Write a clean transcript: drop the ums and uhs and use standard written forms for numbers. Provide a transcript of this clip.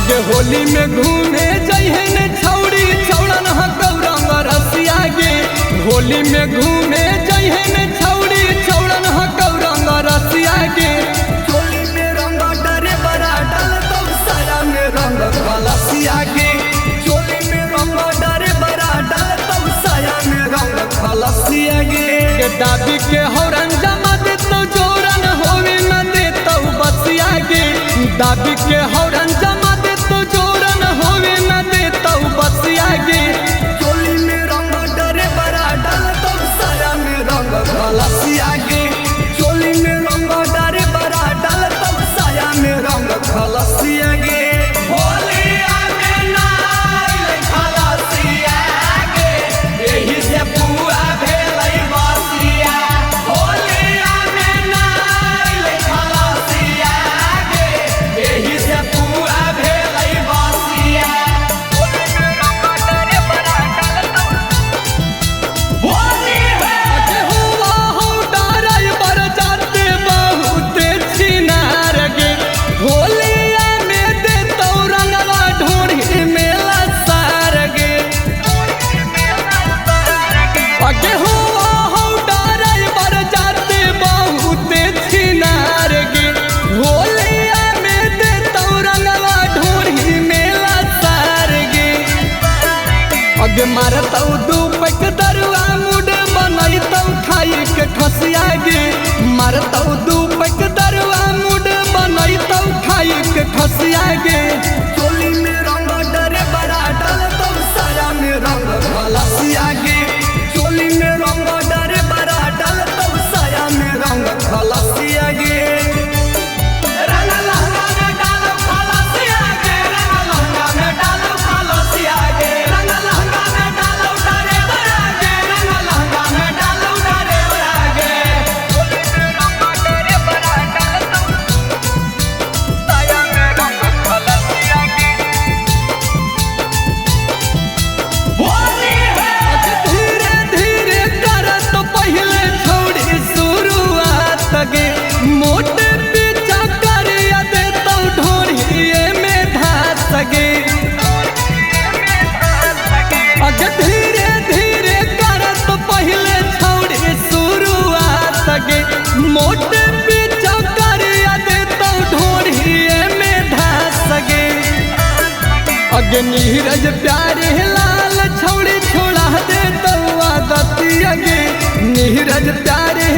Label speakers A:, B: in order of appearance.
A: अगे होली में घूमे जइहे ने छौड़ी छौड़न हकौरंग रसिया गे। होली में घूमे जइहे ने छौड़ी छौड़न हकौरंग रसिया गे। चोली में रंग डरे बड़ा डाल तो साया में रंग खलसिया गे। चोली में रंग डरे बड़ा डाल तो साया में रंग खलसिया गे। दाबी के हौरन जमा दे तो जोरन होवे न दे तो बसिया गे। दाबी के हौरन जमा दे तो जोरन होवे न दे तो बसिया गे। चोली में रंग डरे बड़ा डाल तो साया में रंग खलसिया गे। चोली में रंग डरे बड़ा डाल तो साया में रंग खलसिया गे। होलिया में नाइल खलसिया गे, एही से पुआ भेलै बसिया। होलिया में नाइल खलसिया गे, एही से पुआ भेलै बसिया। होली में रंग डरे बड़ा डाल तो होली है अगे हुआ हो डराई बर जाते बहुते छिनार गे। होलिया में दे तो रंगवा ढोढ़ी में लसार गे। अगे हुआ हो डराई बर जाते बहुते छिनार गे। होलिया में दे तो रंगवा ढोढ़ी में लसार गे। अगे मारतौ दू पैक दरुआ मुड बनैतौ खाई के खसिया गे। मारतौ दू पैक दरुआ मुड बनैतौ खाई के खसिया गे। चोली में रंग डरे बड़ा डाल तो साया में रंग खलसिया गे। चोली में रंग डरे बड़ा डाल तो साया में रंग खलसिया गे। रंग लहंगा में डालो खलसिया गे। रंग लहंगा में डालो खलसिया गे। रंग लहंगा में डालो डरे बड़ा गे। रंग लहंगा में डालो डरे बड़ा गे। चोली में रंग डरे बड़ा डाल तो साया में रंग खलसिया गे। होली है धीरे धीरे करत पहिले छोड़ी शुरुआत गे। मोटे पीछा करिया दे तो ढोढ़िए में धास गे। अगे धीरे धीरे करत पहिले छोड़ी शुरुआत गे। मोटे पीछा करिया दे तो ढोढ़िए में धास गे। अगे नीरज प्यारे लाल छौड़ी छोड़ा दे तो आदतिया गे। नीरज प्यारे